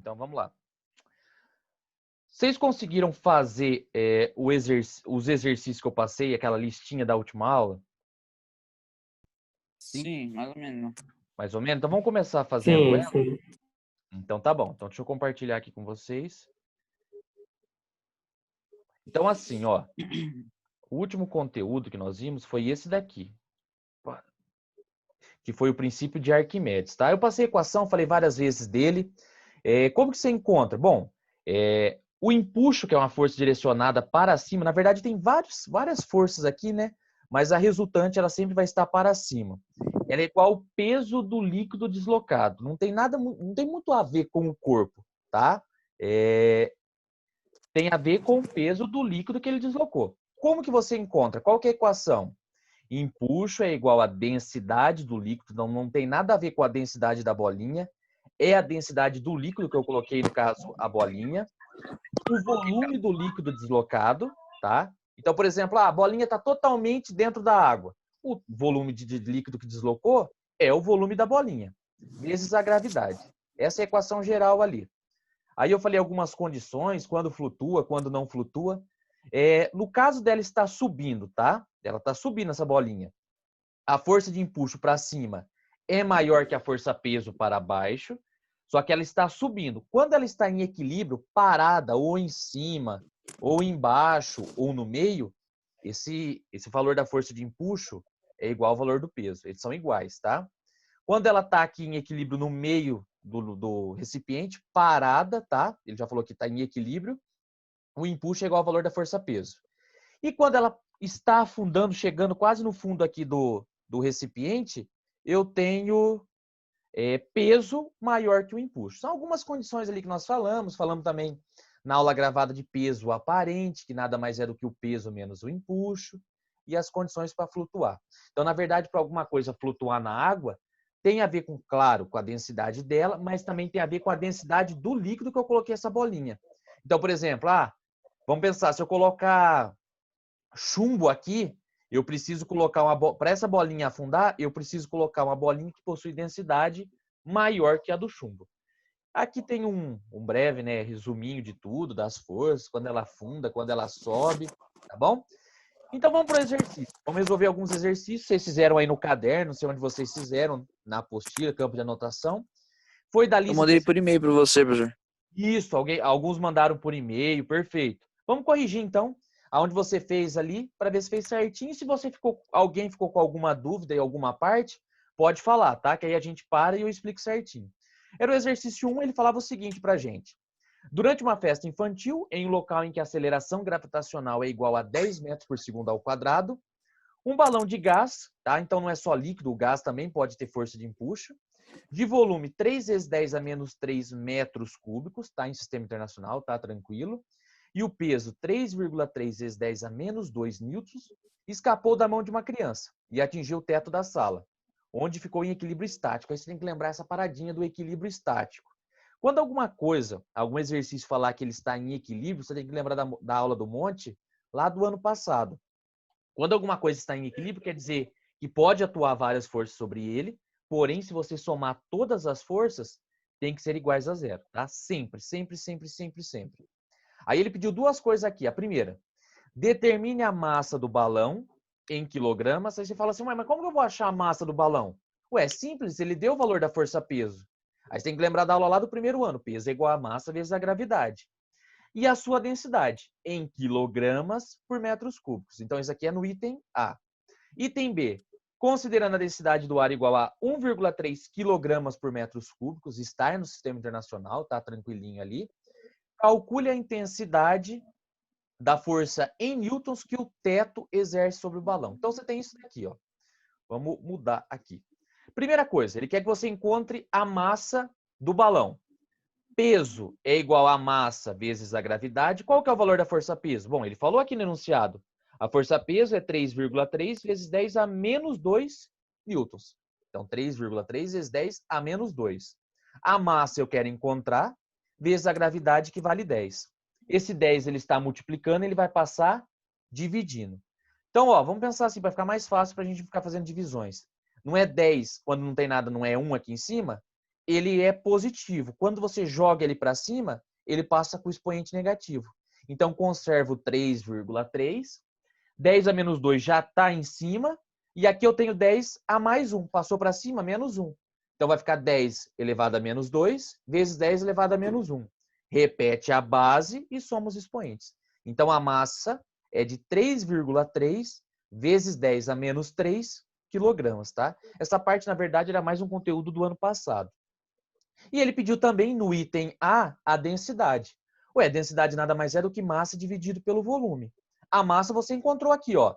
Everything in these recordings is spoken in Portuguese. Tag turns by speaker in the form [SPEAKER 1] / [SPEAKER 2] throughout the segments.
[SPEAKER 1] Então, vamos lá. Vocês conseguiram fazer os exercícios que eu passei, aquela listinha da última aula?
[SPEAKER 2] Sim, mais ou menos.
[SPEAKER 1] Mais ou menos? Então, vamos começar fazendo
[SPEAKER 3] Sim,
[SPEAKER 1] ela?
[SPEAKER 3] sim.
[SPEAKER 1] Então, tá bom. Então, deixa eu compartilhar aqui com vocês. Então, assim, ó. O último conteúdo que nós vimos foi esse daqui. Que foi o princípio de Arquimedes, tá? Eu passei a equação, falei várias vezes dele. Como que você encontra? Bom, o empuxo, que é uma força direcionada para cima, na verdade tem várias forças aqui, né? Mas a resultante, ela sempre vai estar para cima. Ela é igual ao peso do líquido deslocado. Não tem muito a ver com o corpo, tá? Tem a ver com o peso do líquido que ele deslocou. Como que você encontra? Qual que é a equação? Empuxo é igual à densidade do líquido, não tem nada a ver com a densidade da bolinha. É a densidade do líquido que eu coloquei, no caso, a bolinha. O volume do líquido deslocado, tá? Então, por exemplo, a bolinha está totalmente dentro da água. O volume de líquido que deslocou é o volume da bolinha, vezes a gravidade. Essa é a equação geral ali. Aí eu falei algumas condições, quando flutua, quando não flutua. No caso dela estar subindo, tá? Ela está subindo essa bolinha. A força de empuxo para cima é maior que a força-peso para baixo, só que ela está subindo. Quando ela está em equilíbrio, parada, ou em cima, ou embaixo, ou no meio, esse valor da força de empuxo é igual ao valor do peso. Eles são iguais, tá? Quando ela está aqui em equilíbrio no meio do recipiente, parada, tá? Ele já falou que está em equilíbrio, o empuxo é igual ao valor da força-peso. E quando ela está afundando, chegando quase no fundo aqui do recipiente, eu tenho peso maior que o empuxo. São algumas condições ali que nós falamos também na aula gravada de peso aparente, que nada mais é do que o peso menos o empuxo, e as condições para flutuar. Então, na verdade, para alguma coisa flutuar na água, tem a ver com, claro, com a densidade dela, mas também tem a ver com a densidade do líquido que eu coloquei essa bolinha. Então, por exemplo, vamos pensar, se eu colocar chumbo aqui, eu preciso colocar para essa bolinha afundar, eu preciso colocar uma bolinha que possui densidade maior que a do chumbo. Aqui tem um breve, né, resuminho de tudo, das forças, quando ela afunda, quando ela sobe, tá bom? Então vamos para o exercício. Vamos resolver alguns exercícios. Vocês fizeram aí no caderno, não sei onde vocês fizeram, na apostila, campo de anotação. Foi da
[SPEAKER 2] Eu
[SPEAKER 1] lista
[SPEAKER 2] mandei por e-mail para você, professor.
[SPEAKER 1] Isso, alguns mandaram por e-mail, perfeito. Vamos corrigir então, aonde você fez ali, para ver se fez certinho. Se alguém ficou com alguma dúvida em alguma parte, pode falar, tá? Que aí a gente para e eu explico certinho. Era o exercício 1, ele falava o seguinte pra gente. Durante uma festa infantil, em um local em que a aceleração gravitacional é igual a 10 metros por segundo ao quadrado, um balão de gás, tá? Então não é só líquido, o gás também pode ter força de empuxo, de volume 3 vezes 10 a menos 3 metros cúbicos, tá? Em sistema internacional, tá? Tranquilo. E o peso 3,3 vezes 10 a menos 2 newtons, escapou da mão de uma criança e atingiu o teto da sala, onde ficou em equilíbrio estático. Aí você tem que lembrar essa paradinha do equilíbrio estático. Quando alguma coisa, algum exercício falar que ele está em equilíbrio, você tem que lembrar da aula do monte lá do ano passado. Quando alguma coisa está em equilíbrio, quer dizer que pode atuar várias forças sobre ele, porém, se você somar todas as forças, tem que ser iguais a zero, tá? Sempre, sempre, sempre, sempre, sempre. Aí ele pediu duas coisas aqui. A primeira, determine a massa do balão em quilogramas. Aí você fala assim, mas como que eu vou achar a massa do balão? Ué, é simples, ele deu o valor da força-peso. Aí você tem que lembrar da aula lá do primeiro ano. Peso é igual a massa vezes a gravidade. E a sua densidade em quilogramas por metros cúbicos. Então, isso aqui é no item A. Item B. Considerando a densidade do ar igual a 1,3 kg por metros cúbicos, está no sistema internacional, tá tranquilinho ali. Calcule a intensidade da força em newtons que o teto exerce sobre o balão. Então, você tem isso daqui, ó. Vamos mudar aqui. Primeira coisa, ele quer que você encontre a massa do balão. Peso é igual a massa vezes a gravidade. Qual que é o valor da força-peso? Bom, ele falou aqui no enunciado. A força-peso é 3,3 vezes 10 a menos 2 newtons. Então, 3,3 vezes 10 a menos 2. A massa eu quero encontrar, vezes a gravidade, que vale 10. Esse 10 ele está multiplicando, ele vai passar dividindo. Então, ó, vamos pensar assim, para ficar mais fácil para a gente ficar fazendo divisões. Não é 10, quando não tem nada, não é 1 aqui em cima? ele é positivo. Quando você joga ele para cima, ele passa com o expoente negativo. Então, conservo 3,3. 10 a menos 2 já está em cima. E aqui eu tenho 10 a mais 1. Passou para cima, menos 1. Então, vai ficar 10 elevado a menos 2, vezes 10 elevado a menos 1. Repete a base e soma os expoentes. Então, a massa é de 3,3 vezes 10 a menos 3 quilogramas, tá? Essa parte, na verdade, era mais um conteúdo do ano passado. E ele pediu também no item A densidade. Ué, densidade nada mais é do que massa dividido pelo volume. A massa você encontrou aqui, ó.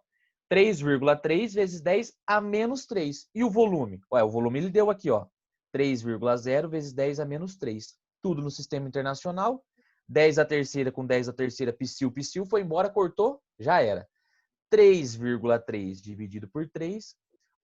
[SPEAKER 1] 3,3 vezes 10 a menos 3. E o volume? Ué, o volume ele deu aqui, ó. 3,0 vezes 10 a menos 3. Tudo no sistema internacional. 10 a terceira com 10 a terceira, psil, foi embora, cortou, já era. 3,3 dividido por 3,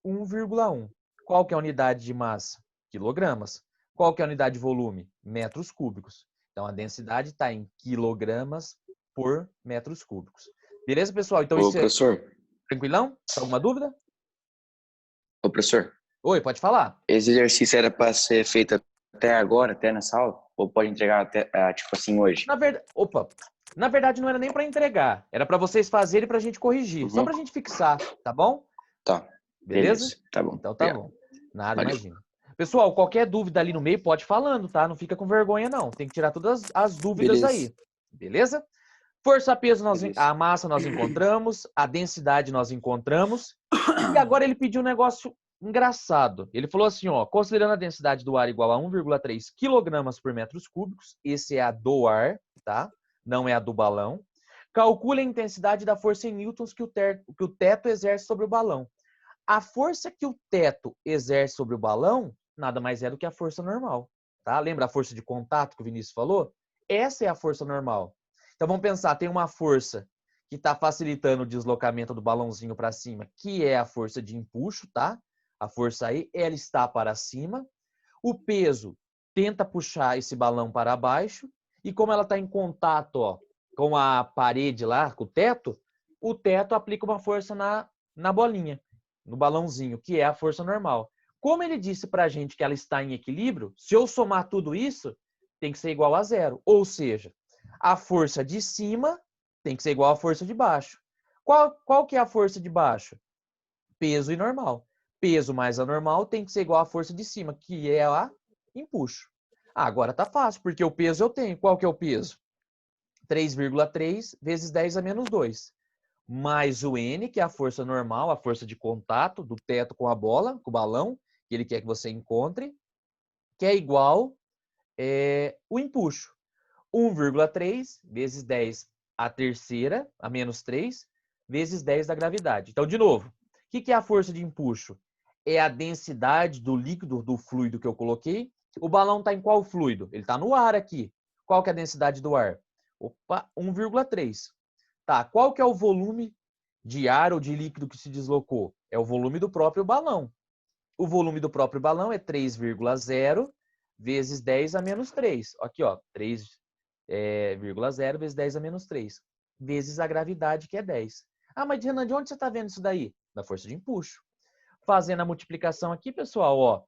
[SPEAKER 1] 1,1. Qual que é a unidade de massa? Quilogramas. Qual que é a unidade de volume? Metros cúbicos. Então, a densidade está em quilogramas por metros cúbicos. Beleza, pessoal? Então,
[SPEAKER 2] Ô,
[SPEAKER 1] isso é
[SPEAKER 2] professor,
[SPEAKER 1] tranquilão? Alguma dúvida?
[SPEAKER 2] ô, professor,
[SPEAKER 1] Oi, pode falar.
[SPEAKER 2] esse exercício era para ser feito até agora, até nessa aula? Ou pode entregar até, tipo assim, hoje?
[SPEAKER 1] Na verdade, não era nem para entregar. Era para vocês fazerem para a gente corrigir. Só
[SPEAKER 2] Uhum.
[SPEAKER 1] para a gente fixar, tá bom?
[SPEAKER 2] Tá,
[SPEAKER 1] Beleza?
[SPEAKER 2] beleza, tá bom.
[SPEAKER 1] Então, tá
[SPEAKER 2] Obrigado.
[SPEAKER 1] bom. Nada,
[SPEAKER 2] Valeu.
[SPEAKER 1] imagina. Pessoal, qualquer dúvida ali no meio, pode ir falando, tá? Não fica com vergonha, não. Tem que tirar todas as dúvidas
[SPEAKER 2] Beleza.
[SPEAKER 1] aí. Beleza? Força, peso,
[SPEAKER 2] Beleza.
[SPEAKER 1] a massa nós encontramos, a densidade nós encontramos. E agora ele pediu um negócio engraçado. Ele falou assim, ó, considerando a densidade do ar igual a 1,3 kg por metros cúbicos, esse é a do ar, tá? Não é a do balão. Calcule a intensidade da força em newtons que o teto exerce sobre o balão. A força que o teto exerce sobre o balão nada mais é do que a força normal, tá? Lembra a força de contato que o Vinícius falou? Essa é a força normal. Então vamos pensar, tem uma força que está facilitando o deslocamento do balãozinho para cima, que é a força de empuxo, tá? A força aí, ela está para cima. O peso tenta puxar esse balão para baixo. E como ela está em contato, ó, com a parede lá, com o teto aplica uma força na bolinha, no balãozinho, que é a força normal. Como ele disse para a gente que ela está em equilíbrio, se eu somar tudo isso, tem que ser igual a zero. Ou seja, a força de cima tem que ser igual à força de baixo. Qual que é a força de baixo? Peso e normal. Peso mais a normal tem que ser igual à força de cima, que é a empuxo. Agora tá fácil, porque o peso eu tenho. Qual que é o peso? 3,3 vezes 10 a menos 2. Mais o N, que é a força normal, a força de contato do teto com a bola, com o balão, que ele quer que você encontre, que é igual o empuxo. 1,3 vezes 10 a terceira, a menos 3, vezes 10 da gravidade. Então, de novo, o que é a força de empuxo? É a densidade do líquido, do fluido que eu coloquei. O balão está em qual fluido? Ele está no ar aqui. Qual que é a densidade do ar? Opa, 1,3. Tá, qual que é o volume de ar ou de líquido que se deslocou? É o volume do próprio balão. O volume do próprio balão é 3,0 vezes 10 a menos 3. Aqui, ó, 3,0 vezes 10 a menos 3. Vezes a gravidade, que é 10. Ah, mas Renan, de onde você está vendo isso daí? Da força de empuxo. Fazendo a multiplicação aqui, pessoal, ó,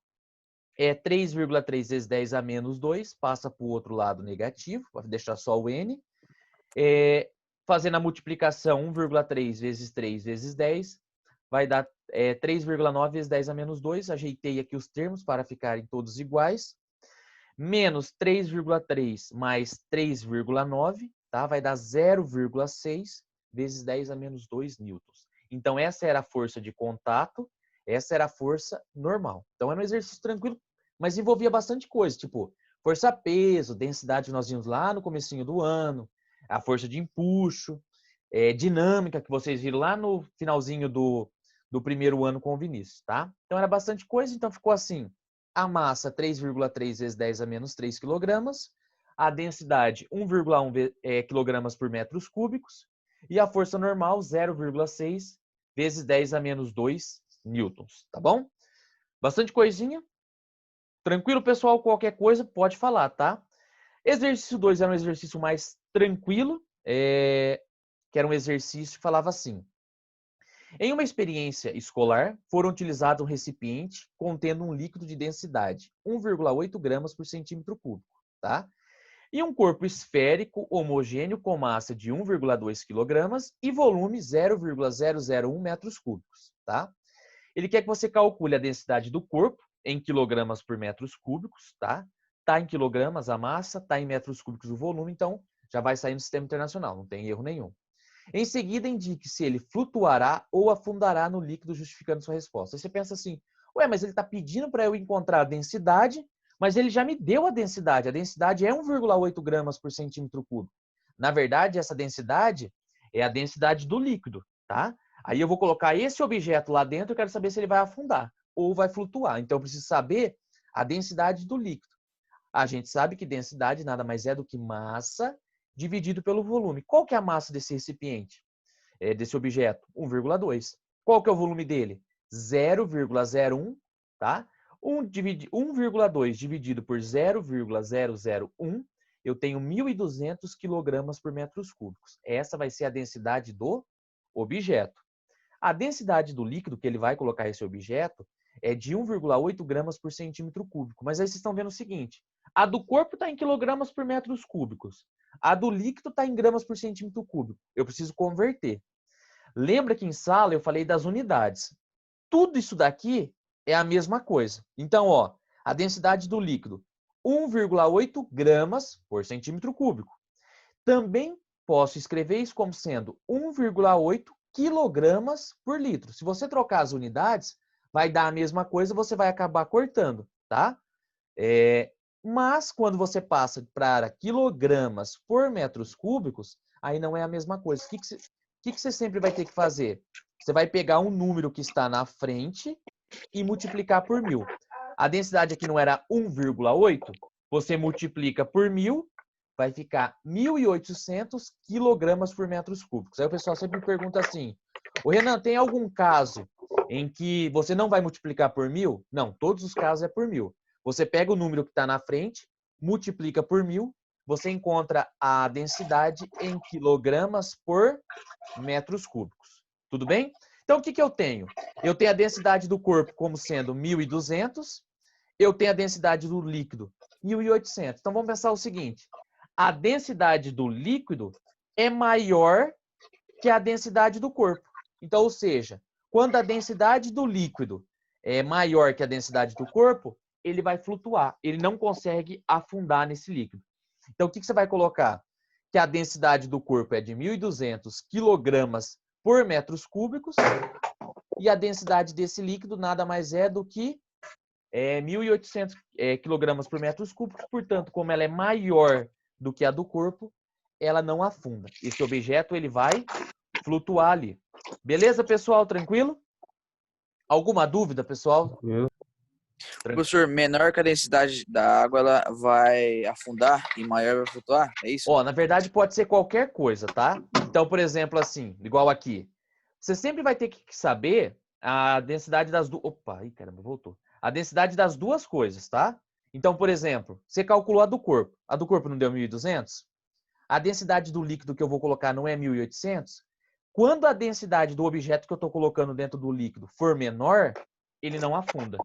[SPEAKER 1] é 3,3 vezes 10 a menos 2, passa para o outro lado negativo, vai deixar só o N. Fazendo a multiplicação, 1,3 vezes 3 vezes 10, vai dar 3,9 vezes 10 a menos 2. Ajeitei aqui os termos para ficarem todos iguais. Menos 3,3 mais 3,9, tá? Vai dar 0,6 vezes 10 a menos 2 newtons. Então, essa era a força de contato, essa era a força normal. Então, era um exercício tranquilo, mas envolvia bastante coisa, tipo força-peso, densidade que nós vimos lá no comecinho do ano, a força de empuxo, dinâmica que vocês viram lá no finalzinho do primeiro ano com o Vinícius, tá? Então, era bastante coisa, então ficou assim: a massa 3,3 vezes 10 a menos 3 quilogramas, a densidade 1,1 quilogramas por metros cúbicos e a força normal 0,6 vezes 10 a menos 2 newtons, tá bom? Bastante coisinha. Tranquilo, pessoal? Qualquer coisa pode falar, tá? Exercício 2 era um exercício mais tranquilo, que era um exercício que falava assim: Em uma experiência escolar, foram utilizados um recipiente contendo um líquido de densidade 1,8 gramas por centímetro cúbico, tá? E um corpo esférico homogêneo com massa de 1,2 kg e volume 0,001 metros cúbicos, tá? Ele quer que você calcule a densidade do corpo em quilogramas por metros cúbicos, tá? Tá em quilogramas a massa, tá em metros cúbicos o volume, então já vai sair no sistema internacional, não tem erro nenhum. Em seguida, indique se ele flutuará ou afundará no líquido, justificando sua resposta. Aí você pensa assim, ué, mas ele está pedindo para eu encontrar a densidade, mas ele já me deu a densidade. A densidade é 1,8 gramas por centímetro cúbico. Na verdade, essa densidade é a densidade do líquido, tá? Aí eu vou colocar esse objeto lá dentro, eu quero saber se ele vai afundar ou vai flutuar. Então, eu preciso saber a densidade do líquido. A gente sabe que densidade nada mais é do que massa dividido pelo volume. Qual que é a massa desse recipiente? Desse objeto? 1,2. Qual que é o volume dele? 0,01, tá? 1,2 dividido por 0,001, eu tenho 1.200 quilogramas por metros cúbicos. Essa vai ser a densidade do objeto. A densidade do líquido que ele vai colocar esse objeto é de 1,8 gramas por centímetro cúbico. Mas aí vocês estão vendo o seguinte, a do corpo está em quilogramas por metros cúbicos. A do líquido está em gramas por centímetro cúbico. Eu preciso converter. Lembra que em sala eu falei das unidades. Tudo isso daqui é a mesma coisa. Então, ó, a densidade do líquido, 1,8 gramas por centímetro cúbico. Também posso escrever isso como sendo 1,8 quilogramas por litro. Se você trocar as unidades, vai dar a mesma coisa, você vai acabar cortando, tá? Mas quando você passa para quilogramas por metros cúbicos, aí não é a mesma coisa. O que você sempre vai ter que fazer? Você vai pegar um número que está na frente e multiplicar por 1.000. A densidade aqui não era 1,8? Você multiplica por 1.000, vai ficar 1.800 quilogramas por metros cúbicos. Aí o pessoal sempre me pergunta assim, ô Renan, tem algum caso em que você não vai multiplicar por 1.000? Não, todos os casos é por 1.000. Você pega o número que está na frente, multiplica por 1.000, você encontra a densidade em quilogramas por metros cúbicos. Tudo bem? Então, o que eu tenho? Eu tenho a densidade do corpo como sendo 1.200, eu tenho a densidade do líquido 1.800. Então, vamos pensar o seguinte, a densidade do líquido é maior que a densidade do corpo. Então, ou seja, quando a densidade do líquido é maior que a densidade do corpo, ele vai flutuar. Ele não consegue afundar nesse líquido. Então, o que você vai colocar? Que a densidade do corpo é de 1.200 quilogramas por metros cúbicos e a densidade desse líquido nada mais é do que 1.800 quilogramas por metros cúbicos. Portanto, como ela é maior do que a do corpo, ela não afunda. Esse objeto ele vai flutuar ali. Beleza, pessoal? Tranquilo? Alguma dúvida, pessoal?
[SPEAKER 3] Professor, menor que a densidade da água, ela vai afundar e maior vai flutuar? É isso?
[SPEAKER 1] Ó, na verdade pode ser qualquer coisa, tá? Então, por exemplo, assim, igual aqui. Você sempre vai ter que saber a densidade das duas... Opa, aí caramba, voltou. A densidade das duas coisas, tá? Então, por exemplo, você calculou a do corpo. A do corpo não deu 1.200? A densidade do líquido que eu vou colocar não é 1.800? Quando a densidade do objeto que eu estou colocando dentro do líquido for menor, ele não afunda.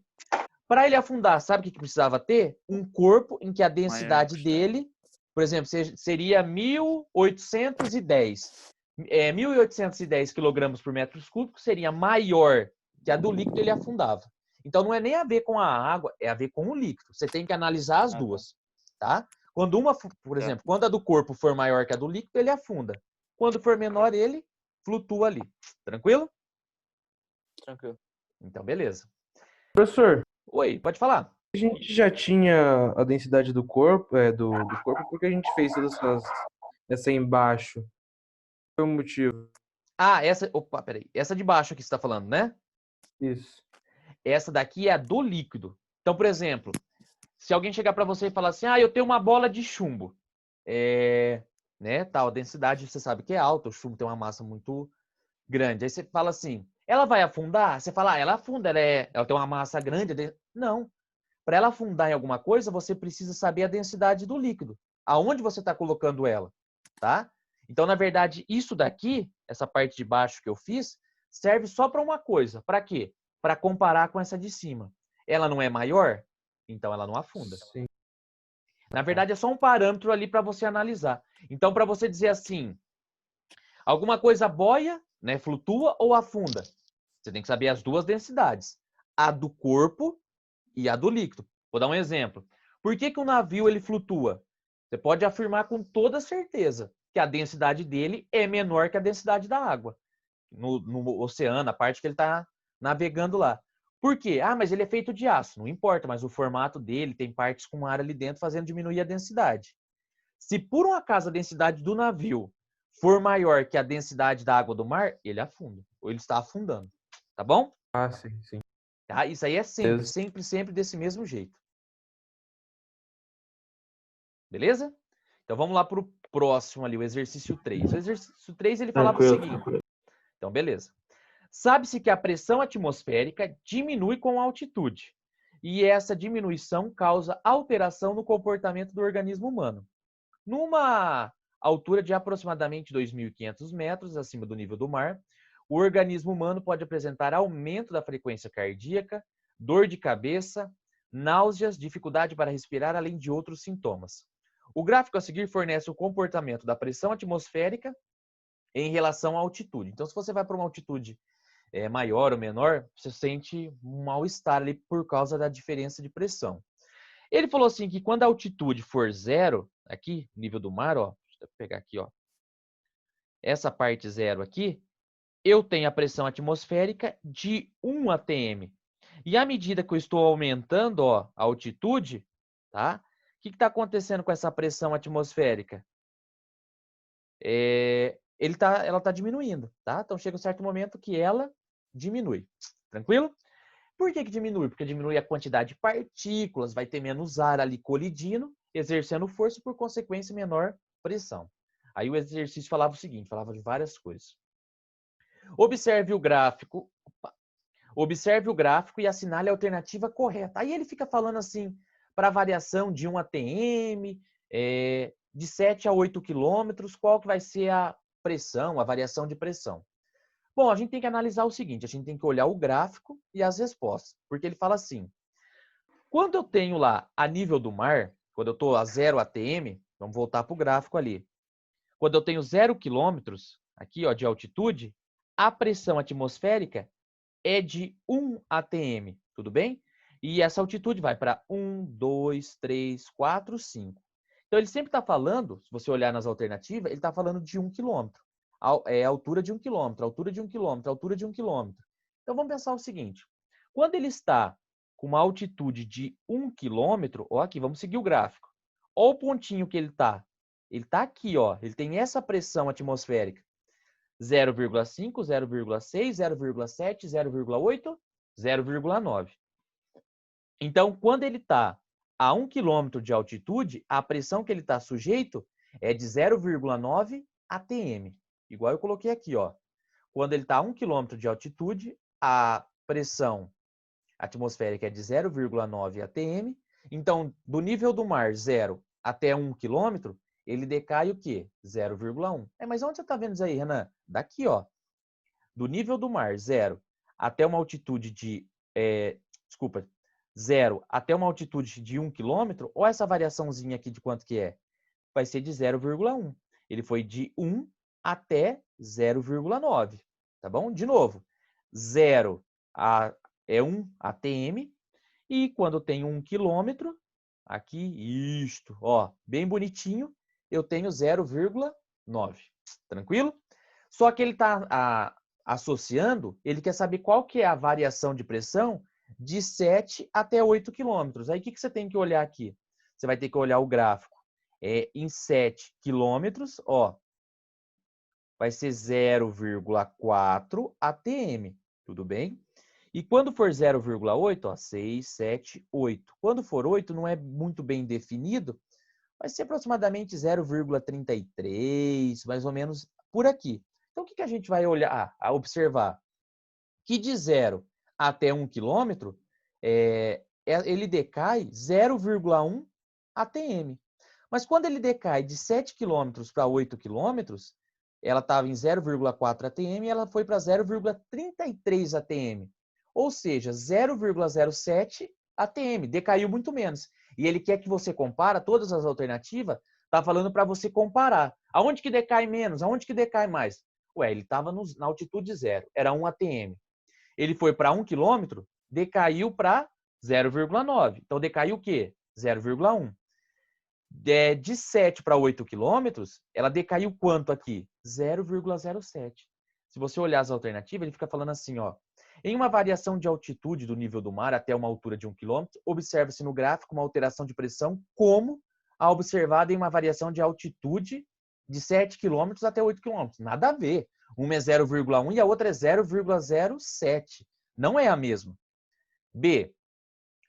[SPEAKER 1] Para ele afundar, sabe o que precisava ter? Um corpo em que a densidade dele, por exemplo, seria 1.810. 1.810 quilogramas por metro cúbico seria maior que a do líquido, ele afundava. Então, não é nem a ver com a água, é a ver com o líquido. Você tem que analisar as duas, tá? Quando uma, por exemplo, quando a do corpo for maior que a do líquido, ele afunda. Quando for menor, ele flutua ali. Tranquilo?
[SPEAKER 3] Tranquilo.
[SPEAKER 1] Então, beleza.
[SPEAKER 4] Professor,
[SPEAKER 1] Oi, pode falar.
[SPEAKER 4] a gente já tinha a densidade do corpo, do corpo, porque a gente fez essa embaixo. Qual foi o motivo?
[SPEAKER 1] Ah, opa, peraí. Essa de baixo aqui você está falando, né?
[SPEAKER 4] Isso.
[SPEAKER 1] Essa daqui é a do líquido. Então, por exemplo, se alguém chegar para você e falar assim, eu tenho uma bola de chumbo. Né, tal, a densidade você sabe que é alta, o chumbo tem uma massa muito grande. Aí você fala assim, ela vai afundar? Você fala, ela afunda, ela tem uma massa grande. Não. Para ela afundar em alguma coisa, você precisa saber a densidade do líquido. Aonde você está colocando ela, tá? Então, na verdade, isso daqui, essa parte de baixo que eu fiz, serve só para uma coisa. Para quê? Para comparar com essa de cima. Ela não é maior? Então ela não afunda.
[SPEAKER 4] Sim.
[SPEAKER 1] Na verdade, é só um parâmetro ali para você analisar. Então, para você dizer assim, alguma coisa boia, né, flutua ou afunda? Você tem que saber as duas densidades. A do corpo e a do líquido. Vou dar um exemplo. Por que que o navio ele flutua? Você pode afirmar com toda certeza que a densidade dele é menor que a densidade da água. No oceano, a parte que ele está navegando lá. Por quê? Ah, mas ele é feito de aço. Não importa, mas o formato dele tem partes com ar ali dentro fazendo diminuir a densidade. Se por um acaso a densidade do navio for maior que a densidade da água do mar, ele afunda. Ou ele está afundando. Tá bom?
[SPEAKER 4] Ah, sim, sim.
[SPEAKER 1] Tá? Isso aí é sempre,
[SPEAKER 4] Beleza.
[SPEAKER 1] sempre, sempre desse mesmo jeito. Beleza? Então vamos lá para o próximo ali, o exercício 3. O exercício 3 ele falava o seguinte. Então, beleza. Sabe-se que a pressão atmosférica diminui com a altitude. E essa diminuição causa alteração no comportamento do organismo humano. Numa altura de aproximadamente 2.500 metros acima do nível do mar, o organismo humano pode apresentar aumento da frequência cardíaca, dor de cabeça, náuseas, dificuldade para respirar, além de outros sintomas. O gráfico a seguir fornece o comportamento da pressão atmosférica em relação à altitude. Então, se você vai para uma altitude maior ou menor, você sente um mal-estar ali por causa da diferença de pressão. Ele falou assim que quando a altitude for zero, aqui, nível do mar, ó, deixa eu pegar aqui, ó, essa parte zero aqui, eu tenho a pressão atmosférica de 1 atm. E à medida que eu estou aumentando, ó, a altitude, tá? O que está acontecendo com essa pressão atmosférica? Ela está diminuindo, tá? Então chega um certo momento que ela diminui. Tranquilo? Por que que diminui? Porque diminui a quantidade de partículas, vai ter menos ar ali colidindo, exercendo força e, por consequência, menor pressão. Aí o exercício falava o seguinte, falava de várias coisas. Observe o gráfico e assinale a alternativa correta. Aí ele fica falando assim, para variação de 1 atm, de 7 a 8 quilômetros, qual que vai ser a pressão, a variação de pressão. Bom, a gente tem que analisar o seguinte, a gente tem que olhar o gráfico e as respostas, porque ele fala assim, quando eu tenho lá a nível do mar, quando eu estou a 0 atm, vamos voltar para o gráfico ali, quando eu tenho 0 quilômetros, aqui ó, de altitude, a pressão atmosférica é de 1 atm, tudo bem? E essa altitude vai para 1, 2, 3, 4, 5. Então ele sempre está falando, se você olhar nas alternativas, ele está falando de 1 quilômetro. Altura de 1 quilômetro, altura de 1 quilômetro, altura de 1 quilômetro. Então vamos pensar o seguinte, quando ele está com uma altitude de 1 quilômetro, ó aqui, vamos seguir o gráfico. Olha o pontinho que ele está. Ele está aqui, ó, ele tem essa pressão atmosférica. 0,5, 0,6, 0,7, 0,8, 0,9. Então, quando ele está a 1 km de altitude, a pressão que ele está sujeito é de 0,9 atm. Igual eu coloquei aqui, ó. Quando ele está a 1 km de altitude, a pressão atmosférica é de 0,9 atm. Então, do nível do mar 0 até 1 km, ele decai o quê? 0,1. Mas onde você está vendo isso aí, Renan? Daqui, ó. Do nível do mar 0 até uma altitude de... 0 até uma altitude de 1 km, ou essa variaçãozinha aqui de quanto que é? Vai ser de 0,1. Ele foi de 1 até 0,9. Tá bom? De novo, 0 é 1 atm, e quando tem 1 km, aqui, isto, ó, bem bonitinho, eu tenho 0,9. Tranquilo? Só que ele está associando, ele quer saber qual que é a variação de pressão de 7 até 8 quilômetros. Aí o que você tem que olhar aqui? Você vai ter que olhar o gráfico. Em 7 quilômetros, ó, vai ser 0,4 atm. Tudo bem? E quando for 0,8, ó, 6, 7, 8. Quando for 8, não é muito bem definido, vai ser aproximadamente 0,33, mais ou menos por aqui. Então, o que a gente vai olhar, observar? Que de 0 até 1 km, ele decai 0,1 atm. Mas quando ele decai de 7 km para 8 km, ela estava em 0,4 atm e ela foi para 0,33 atm. Ou seja, 0,07 atm, decaiu muito menos. E ele quer que você compara todas as alternativas, tá falando para você comparar. Aonde que decai menos? Aonde que decai mais? Ué, ele estava na altitude zero, era 1 atm. Ele foi para 1 quilômetro, decaiu para 0,9. Então, decaiu o quê? 0,1. De 7 para 8 quilômetros, ela decaiu quanto aqui? 0,07. Se você olhar as alternativas, ele fica falando assim, ó. Em uma variação de altitude do nível do mar até uma altura de 1 quilômetro, observa-se no gráfico uma alteração de pressão como a observada em uma variação de altitude de 7 quilômetros até 8 quilômetros. Nada a ver. Uma é 0,1 e a outra é 0,07. Não é a mesma. B.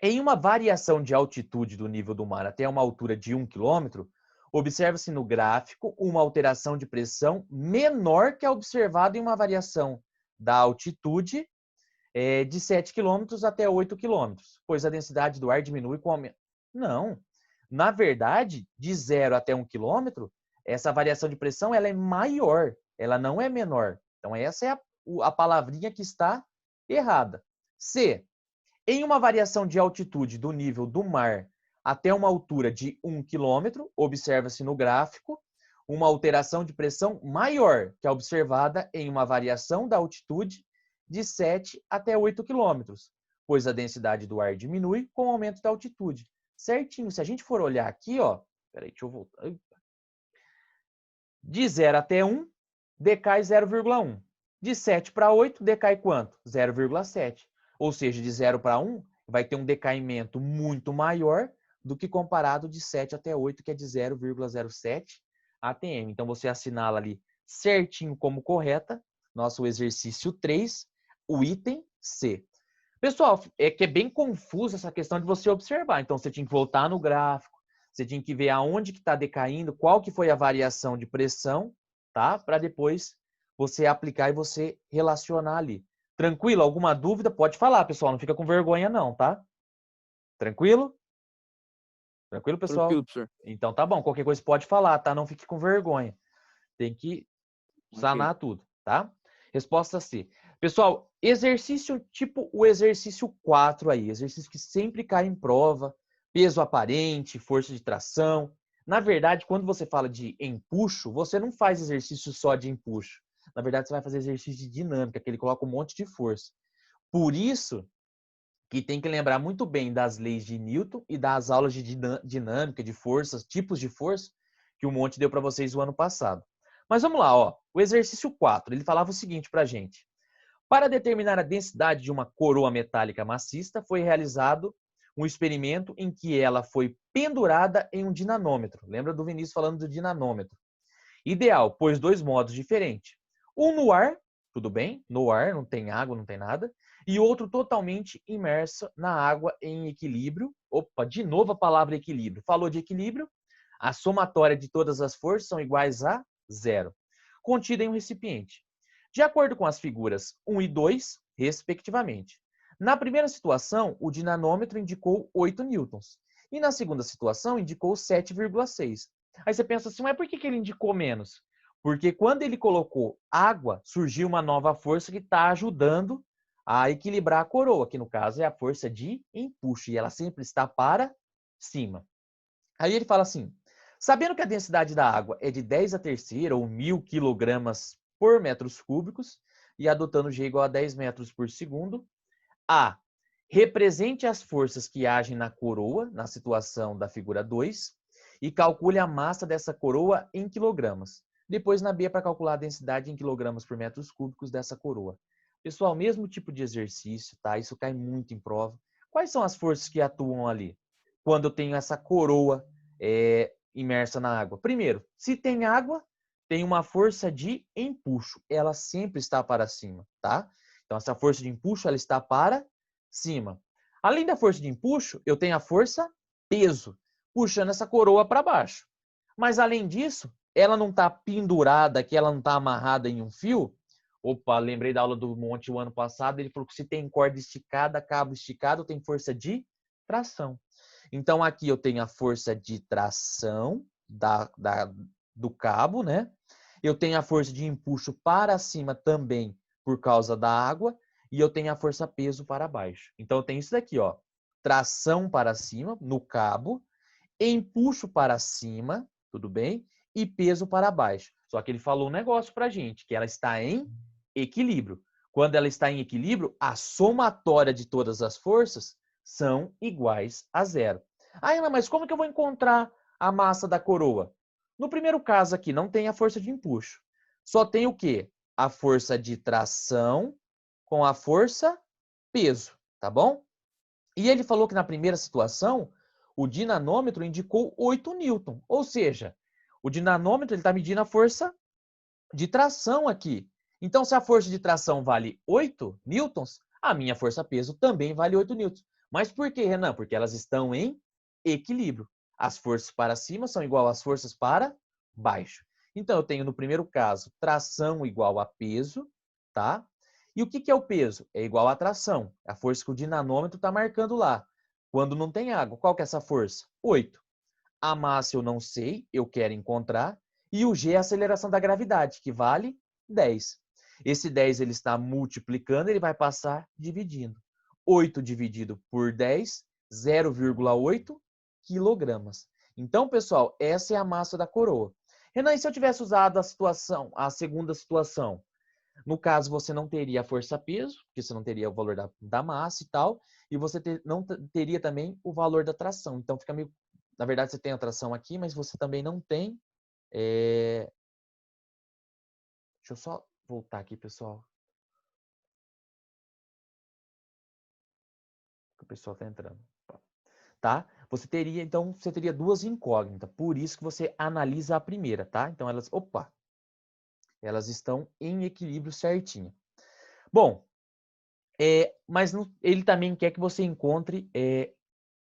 [SPEAKER 1] Em uma variação de altitude do nível do mar até uma altura de 1 km, observa-se no gráfico uma alteração de pressão menor que a observada em uma variação da altitude de 7 km até 8 km, pois a densidade do ar diminui com o aumento. Não. Na verdade, de 0 até 1 km, essa variação de pressão ela é maior, ela não é menor. Então, essa é a palavrinha que está errada. C. Em uma variação de altitude do nível do mar até uma altura de 1 km, observa-se no gráfico uma alteração de pressão maior que a observada em uma variação da altitude de 7 até 8 km, pois a densidade do ar diminui com o aumento da altitude. Certinho, se a gente for olhar aqui, ó, peraí, deixa eu voltar. De 0 até 1, decai 0,1. De 7 para 8, decai quanto? 0,7. Ou seja, de 0 para 1, vai ter um decaimento muito maior do que comparado de 7 até 8, que é de 0,07 atm. Então, você assinala ali certinho como correta, nosso exercício 3, o item C. Pessoal, é que é bem confuso essa questão de você observar. Então, você tinha que voltar no gráfico, você tinha que ver aonde que está decaindo, qual que foi a variação de pressão, tá? Para depois você aplicar e você relacionar ali. Tranquilo? Alguma dúvida? Pode falar, pessoal. Não fica com vergonha não, tá? Tranquilo? Tranquilo, pessoal?
[SPEAKER 3] Tranquilo, professor.
[SPEAKER 1] Então tá bom. Qualquer coisa pode falar, tá? Não fique com vergonha. Tem que sanar tudo, tá? Resposta C. Pessoal, exercício tipo o exercício 4 aí. Exercício que sempre cai em prova. Peso aparente, força de tração. Na verdade, quando você fala de empuxo, você não faz exercício só de empuxo. Na verdade, você vai fazer exercício de dinâmica, que ele coloca um monte de força. Por isso que tem que lembrar muito bem das leis de Newton e das aulas de dinâmica, de forças, tipos de força, que o Monte deu para vocês o ano passado. Mas vamos lá, ó. O exercício 4, ele falava o seguinte para a gente. Para determinar a densidade de uma coroa metálica maciça, foi realizado um experimento em que ela foi pendurada em um dinamômetro. Lembra do Vinícius falando do dinamômetro? Ideal, pois dois modos diferentes. Um no ar, tudo bem, no ar, não tem água, não tem nada. E outro totalmente imerso na água em equilíbrio. Opa, de novo a palavra equilíbrio. Falou de equilíbrio, a somatória de todas as forças são iguais a 0. Contida em um recipiente. De acordo com as figuras 1 e 2, respectivamente. Na primeira situação, o dinamômetro indicou 8 newtons. E na segunda situação, indicou 7,6. Aí você pensa assim, mas por que ele indicou menos? Porque quando ele colocou água, surgiu uma nova força que está ajudando a equilibrar a coroa, que no caso é a força de empuxo, e ela sempre está para cima. Aí ele fala assim, sabendo que a densidade da água é de 10 a terceira, ou 1.000 quilogramas por metros cúbicos, e adotando G igual a 10 metros por segundo, A. Represente as forças que agem na coroa, na situação da figura 2, e calcule a massa dessa coroa em quilogramas. Depois, na B, para calcular a densidade em quilogramas por metros cúbicos dessa coroa. Pessoal, mesmo tipo de exercício, tá? Isso cai muito em prova. Quais são as forças que atuam ali? Quando eu tenho essa coroa imersa na água. Primeiro, se tem água, tem uma força de empuxo. Ela sempre está para cima, tá? Então, essa força de empuxo, ela está para cima. Além da força de empuxo, eu tenho a força peso, puxando essa coroa para baixo. Mas, além disso, ela não está pendurada aqui, ela não está amarrada em um fio. Opa, lembrei da aula do Monte o ano passado, ele falou que se tem corda esticada, cabo esticado, tem força de tração. Então, aqui eu tenho a força de tração do cabo, né? Eu tenho a força de empuxo para cima também por causa da água. E eu tenho a força-peso para baixo. Então, eu tenho isso daqui, ó. Tração para cima, no cabo. Empuxo para cima, tudo bem? E peso para baixo. Só que ele falou um negócio pra gente, que ela está em equilíbrio. Quando ela está em equilíbrio, a somatória de todas as forças são iguais a zero. Ah, Ana, mas como que eu vou encontrar a massa da coroa? No primeiro caso aqui, não tem a força de empuxo. Só tem o quê? A força de tração com a força peso, tá bom? E ele falou que na primeira situação, o dinanômetro indicou 8 newton. Ou seja, o dinanômetro está medindo a força de tração aqui. Então, se a força de tração vale 8 newtons, a minha força-peso também vale 8 newtons. Mas por quê, Renan? Porque elas estão em equilíbrio. As forças para cima são igual às forças para baixo. Então, eu tenho no primeiro caso, tração igual a peso, tá? E o que é o peso? É igual à tração, a força que o dinanômetro está marcando lá. Quando não tem água, qual que é essa força? 8. A massa eu não sei, eu quero encontrar. E o G é a aceleração da gravidade, que vale 10. Esse 10 ele está multiplicando, ele vai passar dividindo. 8 dividido por 10, 0,8 quilogramas. Então, pessoal, essa é a massa da coroa. Renan, e se eu tivesse usado a segunda situação? No caso, você não teria a força-peso, porque você não teria o valor da massa e tal, e você não teria também o valor da tração. Então, fica meio... Na verdade, você tem a tração aqui, mas você também não tem... Deixa eu só voltar aqui, pessoal. O pessoal está entrando. Tá? Você teria, então, você teria duas incógnitas. Por isso que você analisa a primeira, tá? Então, elas estão em equilíbrio certinho. Bom, mas ele também quer que você encontre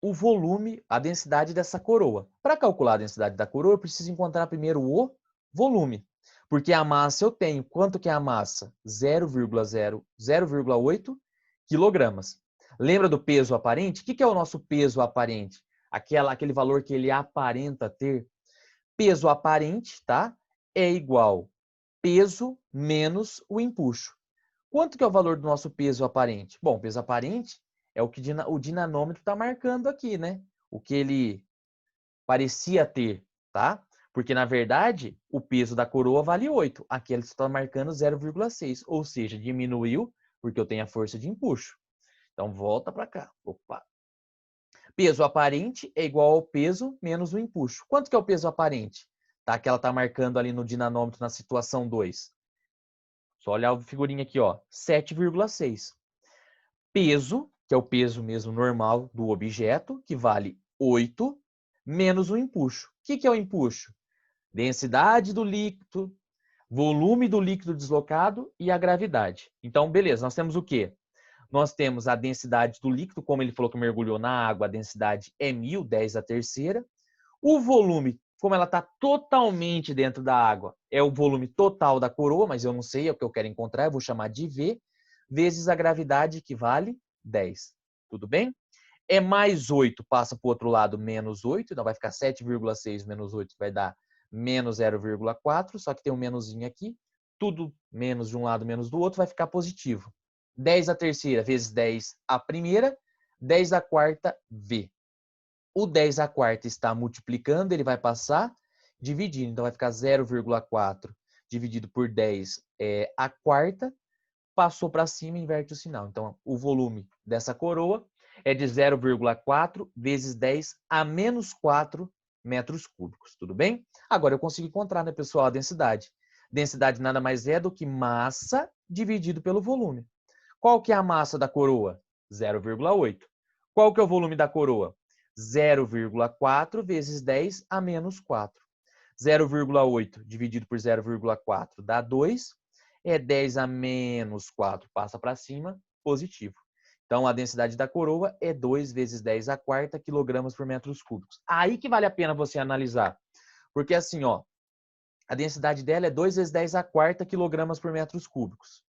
[SPEAKER 1] o volume, a densidade dessa coroa. Para calcular a densidade da coroa, eu preciso encontrar primeiro o volume. Porque a massa eu tenho. Quanto que é a massa? 0,8 quilogramas. Lembra do peso aparente? O que é o nosso peso aparente? Aquele valor que ele aparenta ter. Peso aparente, tá? É igual peso menos o empuxo. Quanto que é o valor do nosso peso aparente? Bom, o peso aparente é o que o dinanômetro está marcando aqui, né? O que ele parecia ter, tá? Porque, na verdade, o peso da coroa vale 8. Aqui ele está marcando 0,6. Ou seja, diminuiu porque eu tenho a força de empuxo. Então, volta para cá. Opa. Peso aparente é igual ao peso menos o empuxo. Quanto que é o peso aparente? Tá? Que ela está marcando ali no dinanômetro na situação 2. Só olhar a figurinha aqui, ó, 7,6. Peso, que é o peso mesmo normal do objeto, que vale 8, menos o empuxo. O que é o empuxo? Densidade do líquido, volume do líquido deslocado e a gravidade. Então, beleza, nós temos o quê? Nós temos a densidade do líquido, como ele falou que mergulhou na água, a densidade é 1000, 10 a terceira. O volume, como ela está totalmente dentro da água, é o volume total da coroa, mas eu não sei, é o que eu quero encontrar, eu vou chamar de V, vezes a gravidade, que vale 10. Tudo bem? É mais 8, passa para o outro lado, menos 8, então vai ficar 7,6 menos 8, vai dar menos 0,4, só que tem um menuzinho aqui, tudo menos de um lado, menos do outro, vai ficar positivo. 10 a terceira vezes 10 a primeira, 10 a quarta, V. O 10 a quarta está multiplicando, ele vai passar dividindo. Então, vai ficar 0,4 dividido por 10 a quarta. Passou para cima e inverte o sinal. Então, o volume dessa coroa é de 0,4 vezes 10 a menos 4 metros cúbicos. Tudo bem? Agora, eu consigo encontrar, né, pessoal, a densidade. Densidade nada mais é do que massa dividido pelo volume. Qual que é a massa da coroa? 0,8. Qual que é o volume da coroa? 0,4 vezes 10 a menos 4. 0,8 dividido por 0,4 dá 2. 10 a menos 4 passa para cima, positivo. Então, a densidade da coroa é 2 vezes 10 a quarta quilogramas por metros cúbicos. Aí que vale a pena você analisar. Porque assim, ó, a densidade dela é 2 vezes 10 a quarta quilogramas por metros cúbicos.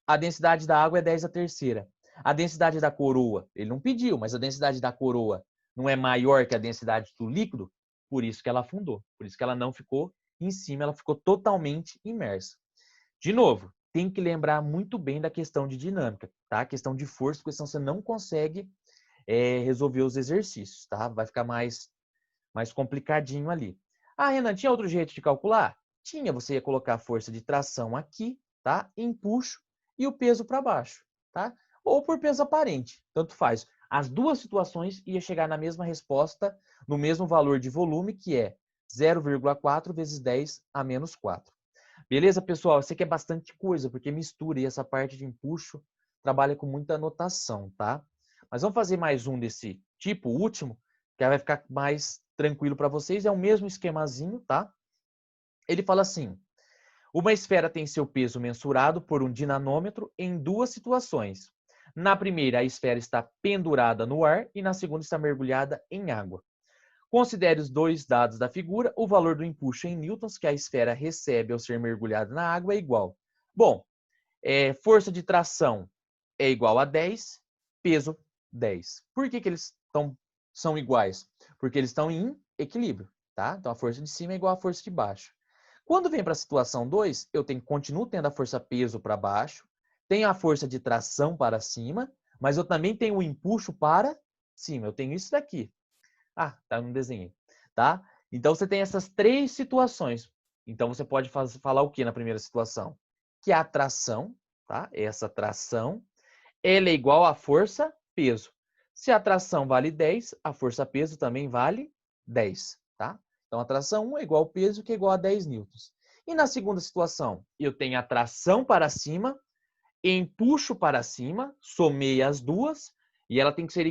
[SPEAKER 1] A densidade da água é 10 a terceira. A densidade da coroa, ele não pediu, mas a densidade da coroa não é maior que a densidade do líquido, por isso que ela afundou, por isso que ela não ficou em cima ela ficou totalmente imersa. De novo, tem que lembrar muito bem da questão de dinâmica, tá? A questão de força, porque senão você não consegue resolver os exercícios, tá? Vai ficar mais complicadinho ali. Ah, Renan, tinha outro jeito de calcular? Tinha, você ia colocar a força de tração aqui, tá? Empuxo e o peso para baixo, tá? Ou por peso aparente, tanto faz. As duas situações ia chegar na mesma resposta, no mesmo valor de volume, que é 0,4 vezes 10 a menos 4. Beleza, pessoal? Eu sei que é bastante coisa, porque mistura e essa parte de empuxo trabalha com muita anotação, tá? Mas vamos fazer mais um desse tipo, o último, que aí vai ficar mais tranquilo para vocês. É o mesmo esquemazinho, tá? Ele fala assim: uma esfera tem seu peso mensurado por um dinamômetro em duas situações. Na primeira, a esfera está pendurada no ar e na segunda está mergulhada em água. Considere os dois dados da figura. O valor do empuxo em newtons que a esfera recebe ao ser mergulhada na água é igual. Bom, força de tração é igual a 10, peso 10. Por que eles são iguais? Porque eles estão em equilíbrio, tá? Então a força de cima é igual à força de baixo. Quando vem para a situação 2, eu continuo tendo a força peso para baixo, tenho a força de tração para cima, mas eu também tenho o empuxo para cima. Eu tenho isso daqui. Ah, tá no desenho, tá? Então você tem essas três situações. Então você pode falar o que na primeira situação? Que a tração, tá? Essa tração, ela é igual à força peso. Se a tração vale 10, a força peso também vale 10, tá? Então a tração 1 é igual ao peso, que é igual a 10 newtons. E na segunda situação, eu tenho a tração para cima, empuxo para cima, somei as duas, e ela tem que ser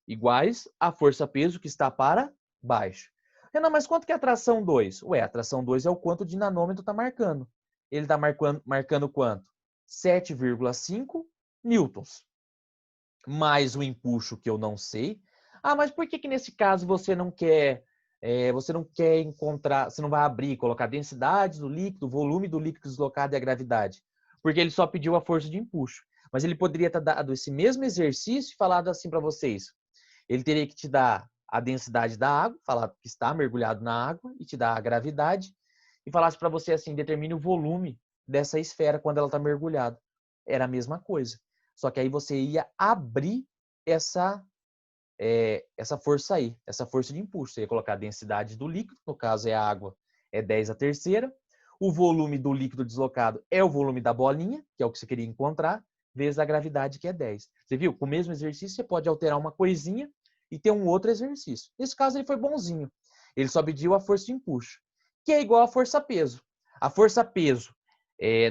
[SPEAKER 1] iguais à força-peso que está para baixo. Renan, mas quanto que é a tração 2? Ué, a tração 2 é o quanto o dinamômetro está marcando. Ele está marcando quanto? 7,5 newtons. Mais o empuxo que eu não sei. Ah, mas por que nesse caso você não quer encontrar, você não vai abrir, colocar densidade do líquido, volume do líquido deslocado e a gravidade? Porque ele só pediu a força de empuxo. Mas ele poderia ter dado esse mesmo exercício e falado assim para vocês. Ele teria que te dar a densidade da água, falar que está mergulhado na água e te dar a gravidade e falasse para você assim, determine o volume dessa esfera quando ela está mergulhada. Era a mesma coisa. Só que aí você ia abrir essa força aí, essa força de impulso. Você ia colocar a densidade do líquido, no caso é a água, é 10 a terceira. O volume do líquido deslocado é o volume da bolinha, que é o que você queria encontrar, vezes a gravidade, que é 10. Você viu? Com o mesmo exercício, você pode alterar uma coisinha e ter um outro exercício. Nesse caso, ele foi bonzinho. Ele só mediu a força de empuxo, que é igual à força-peso. A força-peso,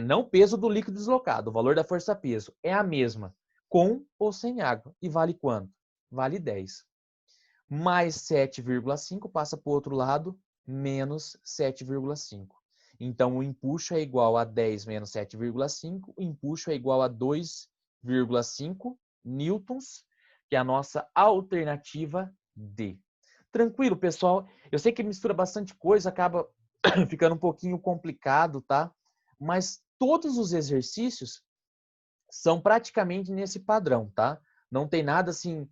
[SPEAKER 1] não peso do líquido deslocado, o valor da força-peso é a mesma, com ou sem água. E vale quanto? Vale 10. Mais 7,5 passa para o outro lado, menos 7,5. Então, o empuxo é igual a 10 menos 7,5. O empuxo é igual a 2,5 newtons, que é a nossa alternativa D. Tranquilo, pessoal? Eu sei que mistura bastante coisa, acaba ficando um pouquinho complicado, tá? Mas todos os exercícios são praticamente nesse padrão, tá? Não tem nada assim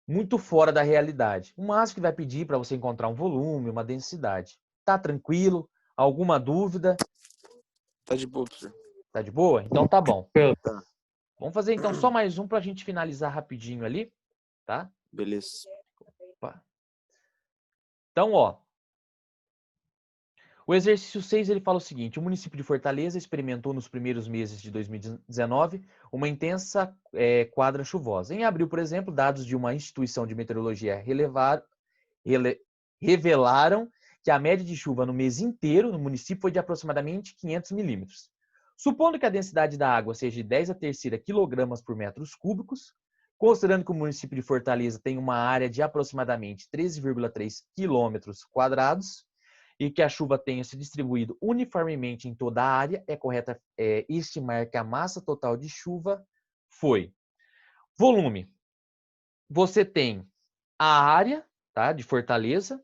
[SPEAKER 1] muito fora da realidade. O máximo que vai pedir para você encontrar um volume, uma densidade. Tá tranquilo? Alguma dúvida?
[SPEAKER 3] Tá de boa, professor.
[SPEAKER 1] Tá de boa? Então tá bom.
[SPEAKER 3] Tá.
[SPEAKER 1] Vamos fazer então só mais um para a gente finalizar rapidinho ali, tá?
[SPEAKER 3] Beleza.
[SPEAKER 1] Opa. Então, ó. O exercício 6 ele fala o seguinte: o município de Fortaleza experimentou nos primeiros meses de 2019 uma intensa quadra chuvosa. Em abril, por exemplo, dados de uma instituição de meteorologia revelaram que a média de chuva no mês inteiro no município foi de aproximadamente 500 milímetros. Supondo que a densidade da água seja de 10 a terceira quilogramas por metros cúbicos, considerando que o município de Fortaleza tem uma área de aproximadamente 13,3 quilômetros quadrados, e que a chuva tenha se distribuído uniformemente em toda a área, é correto estimar que a massa total de chuva foi. Volume. Você tem a área, tá, de Fortaleza,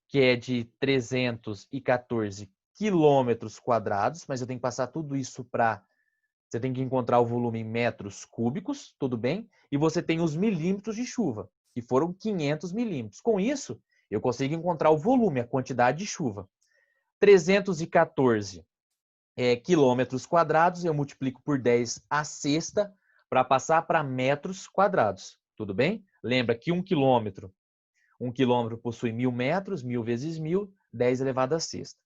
[SPEAKER 1] que é de 314 quilômetros quadrados, mas eu tenho que passar tudo isso para... Você tem que encontrar o volume em metros cúbicos, tudo bem? E você tem os milímetros de chuva, que foram 500 milímetros. Com isso, eu consigo encontrar o volume, a quantidade de chuva. 314 quilômetros quadrados, eu multiplico por 10 a sexta para passar para metros quadrados. Tudo bem? Lembra que 1 quilômetro possui 1.000 metros, 1.000 vezes 1.000, 10 elevado a sexta.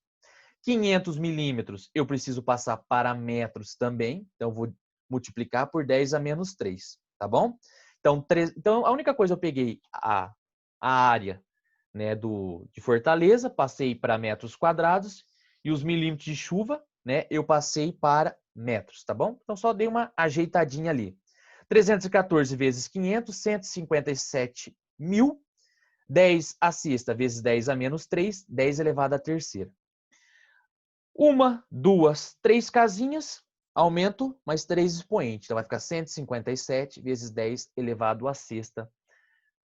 [SPEAKER 1] 500 milímetros eu preciso passar para metros também, então eu vou multiplicar por 10 a menos 3, tá bom? Então a única coisa eu peguei a área, né, de Fortaleza, passei para metros quadrados, e os milímetros de chuva, né, eu passei para metros, tá bom? Então só dei uma ajeitadinha ali. 314 vezes 500, 157 mil. 10 a sexta vezes 10 a menos 3, 10 elevado à terceira. 1, 2, 3 casinhas, aumento mais 3 expoentes. Então vai ficar 157 vezes 10 elevado à sexta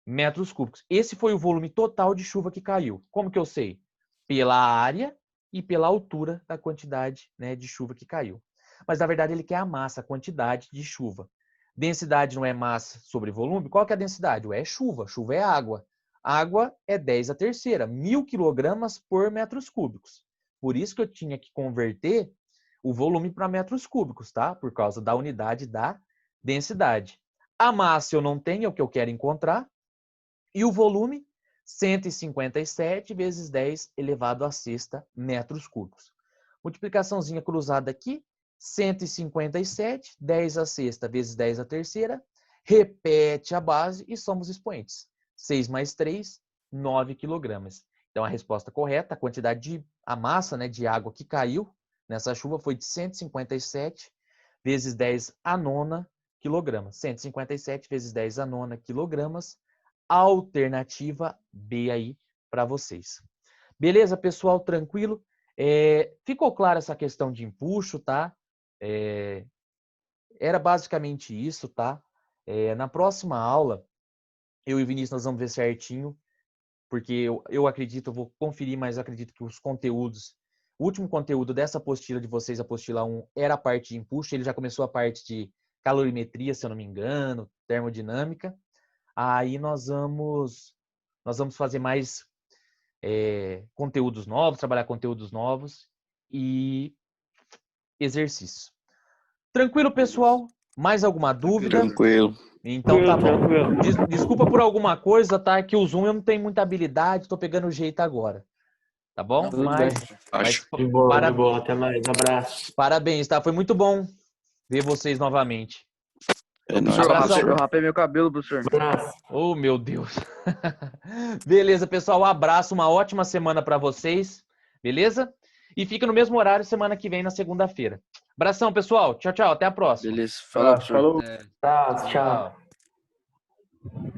[SPEAKER 1] metros cúbicos. Esse foi o volume total de chuva que caiu. Como que eu sei? Pela área e pela altura da quantidade, né, de chuva que caiu. Mas na verdade ele quer a massa, a quantidade de chuva. Densidade não é massa sobre volume? Qual que é a densidade? É chuva, chuva é água. Água é 10 a terceira, 1.000 quilogramas por metros cúbicos. Por isso que eu tinha que converter o volume para metros cúbicos, tá? Por causa da unidade da densidade. A massa eu não tenho, é o que eu quero encontrar. E o volume, 157 vezes 10 elevado à sexta metros cúbicos. Multiplicaçãozinha cruzada aqui, 157, 10 à sexta vezes 10 à terceira, repete a base e somos expoentes. 6 mais 3, 9 quilogramas. Então, a resposta correta, a massa, né, de água que caiu nessa chuva foi de 157 vezes 10 a nona quilogramas. 157 vezes 10 a nona quilogramas. Alternativa B aí para vocês. Beleza, pessoal? Tranquilo? Ficou clara essa questão de empuxo, tá? Era basicamente isso, tá? Na próxima aula, eu e o Vinícius nós vamos ver certinho, porque eu acredito, eu vou conferir, mas eu acredito que os conteúdos, o último conteúdo dessa apostila de vocês, a apostila 1, era a parte de empuxo, ele já começou a parte de calorimetria, se eu não me engano, termodinâmica. Aí nós vamos fazer mais conteúdos novos, trabalhar conteúdos novos e exercício. Tranquilo, pessoal? Mais alguma dúvida?
[SPEAKER 2] Tranquilo.
[SPEAKER 1] Então tá bom.
[SPEAKER 5] Tranquilo.
[SPEAKER 1] Desculpa por alguma coisa, tá? Que o Zoom eu não tenho muita habilidade, tô pegando o jeito agora. Tá bom?
[SPEAKER 3] Não,
[SPEAKER 5] Tudo
[SPEAKER 1] Mas
[SPEAKER 2] Acho.
[SPEAKER 5] De boa, de boa. Até mais. Abraço.
[SPEAKER 1] parabéns, tá? Foi muito bom ver vocês novamente.
[SPEAKER 2] É nóis.
[SPEAKER 3] Professor,
[SPEAKER 1] Abração.
[SPEAKER 3] eu rapei meu cabelo, professor.
[SPEAKER 5] Abraço.
[SPEAKER 1] Oh, meu Deus. Beleza, pessoal. Um abraço, uma ótima semana para vocês. Beleza? E fica no mesmo horário semana que vem, na segunda-feira. Abração, pessoal. Tchau, tchau. Até a próxima.
[SPEAKER 3] Beleza. Falou, professor.
[SPEAKER 5] Falou.
[SPEAKER 1] É.
[SPEAKER 5] Abraço. Tchau.
[SPEAKER 1] Tchau.